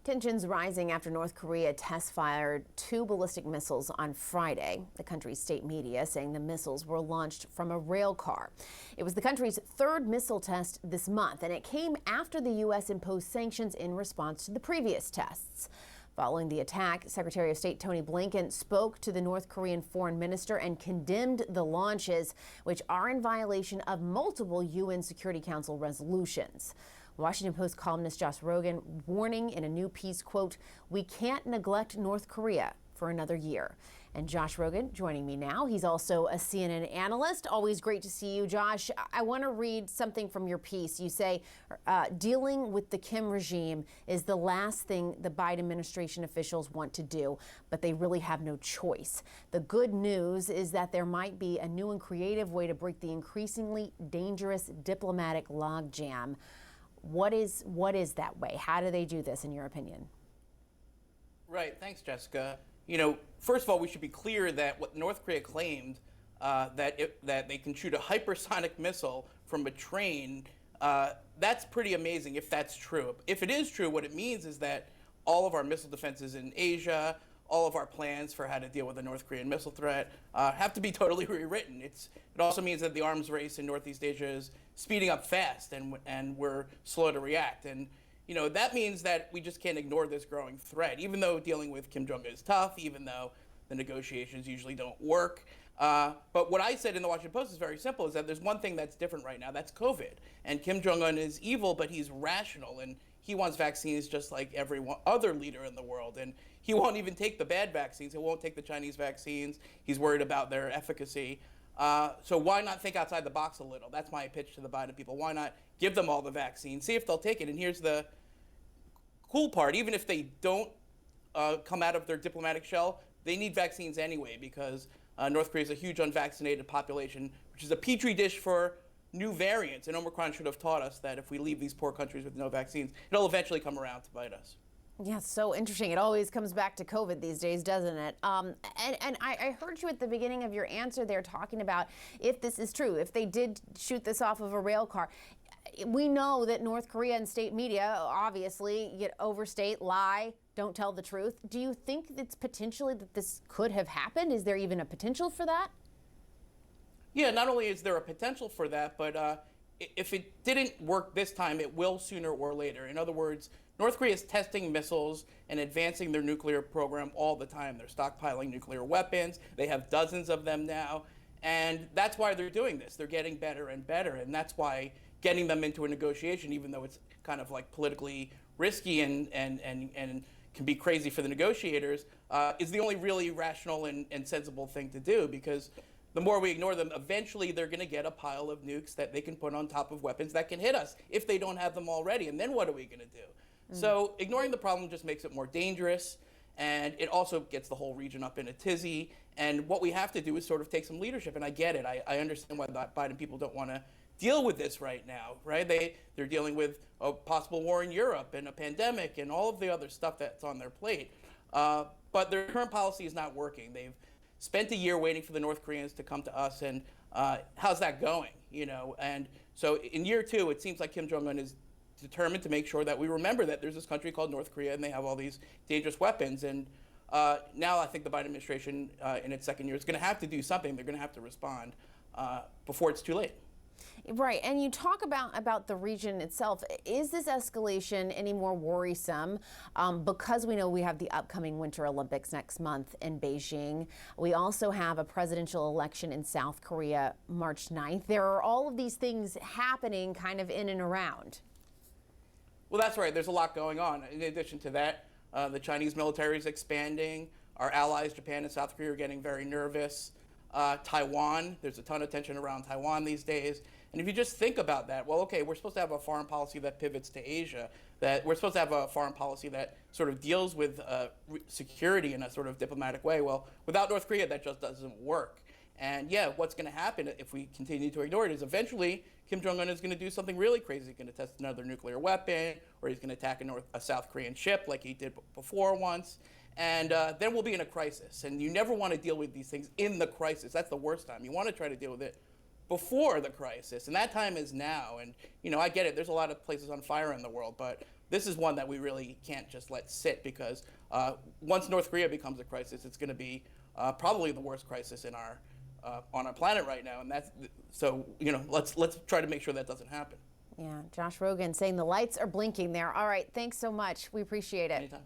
Tensions rising after North Korea test-fired 2 ballistic missiles on Friday. The country's state media saying the missiles were launched from a rail car. It was the country's 3rd missile test this month, and it came after the U.S. imposed sanctions in response to the previous tests. Following the attack, Secretary of State Tony Blinken spoke to the North Korean foreign minister and condemned the launches, which are in violation of multiple UN Security Council resolutions. Washington Post columnist Josh Rogin warning in a new piece, quote, "We can't neglect North Korea for another year." And Josh Rogin joining me now. He's also a CNN analyst. Always great to see you, Josh. I want to read something from your piece. You say dealing with the Kim regime is the last thing the Biden administration officials want to do, but they really have no choice. The good news is that there might be a new and creative way to break the increasingly dangerous diplomatic logjam. What is that way? How do they do this, in your opinion? Right. Thanks, Jessica. You know, first of all, we should be clear that what North Korea claimed, that they can shoot a hypersonic missile from a train, that's pretty amazing if that's true. If it is true, what it means is that all of our missile defenses in Asia, all of our plans for how to deal with the North Korean missile threat have to be totally rewritten. It also means that the arms race in Northeast Asia is speeding up fast, and we're slow to react. And you know, that means that we just can't ignore this growing threat, even though dealing with Kim Jong-un is tough, even though the negotiations usually don't work. But what I said in the Washington Post is very simple, is that there's one thing that's different right now, that's COVID. And Kim Jong-un is evil, but he's rational, and he wants vaccines just like every other leader in the world. And he won't even take the bad vaccines. He won't take the Chinese vaccines. He's worried about their efficacy. So why not think outside the box a little? That's my pitch to the Biden people. Why not give them all the vaccines, see if they'll take it? And here's the cool part, even if they don't come out of their diplomatic shell, they need vaccines anyway, because North Korea is a huge unvaccinated population, which is a petri dish for new variants. And Omicron should have taught us that if we leave these poor countries with no vaccines, it'll eventually come around to bite us. Yeah, so interesting. It always comes back to COVID these days, doesn't it? And I heard you at the beginning of your answer there talking about if this is true, if they did shoot this off of a rail car. We know that North Korea and state media obviously overstate, lie, don't tell the truth. Do you think it's potentially that this could have happened? Is there even a potential for that? Yeah, not only is there a potential for that, but if it didn't work this time, it will sooner or later. In other words, North Korea is testing missiles and advancing their nuclear program all the time. They're stockpiling nuclear weapons. They have dozens of them now. And that's why they're doing this. They're getting better and better. And that's why getting them into a negotiation, even though it's kind of like politically risky and can be crazy for the negotiators, is the only really rational and sensible thing to do, because the more we ignore them, eventually they're going to get a pile of nukes that they can put on top of weapons that can hit us if they don't have them already. And then what are we going to do? So ignoring the problem just makes it more dangerous, and it also gets the whole region up in a tizzy. And what we have to do is sort of take some leadership. And I get it. I understand why the Biden people don't want to deal with this right now, right? They're dealing with a possible war in Europe and a pandemic and all of the other stuff that's on their plate. But their current policy is not working. They've spent a year waiting for the North Koreans to come to us, and how's that going? You know, and so in year 2, it seems like Kim Jong-un is determined to make sure that we remember that there's this country called North Korea, and they have all these dangerous weapons. And now I think the Biden administration in its 2nd year is going to have to do something. They're going to have to respond before it's too late. Right, and you talk about the region itself. Is this escalation any more worrisome? Because we know we have the upcoming Winter Olympics next month in Beijing. We also have a presidential election in South Korea March 9th. There are all of these things happening kind of in and around. Well, that's right. There's a lot going on. In addition to that, the Chinese military is expanding. Our allies, Japan and South Korea, are getting very nervous. Taiwan, there's a ton of tension around Taiwan these days. And if you just think about that, well, okay, we're supposed to have a foreign policy that pivots to Asia, that we're supposed to have a foreign policy that sort of deals with security in a sort of diplomatic way. Well, without North Korea, that just doesn't work. And yeah, what's going to happen if we continue to ignore it is eventually Kim Jong-un is going to do something really crazy. He's going to test another nuclear weapon, or he's going to attack a South Korean ship like he did before once. And then we'll be in a crisis. And you never want to deal with these things in the crisis. That's the worst time. You want to try to deal with it before the crisis. And that time is now. And, you know, I get it. There's a lot of places on fire in the world. But this is one that we really can't just let sit, because once North Korea becomes a crisis, it's going to be probably the worst crisis in our on our planet right now, and that's so. Let's try to make sure that doesn't happen. Yeah, Josh Rogin saying the lights are blinking there. All right, thanks so much. We appreciate it. Anytime.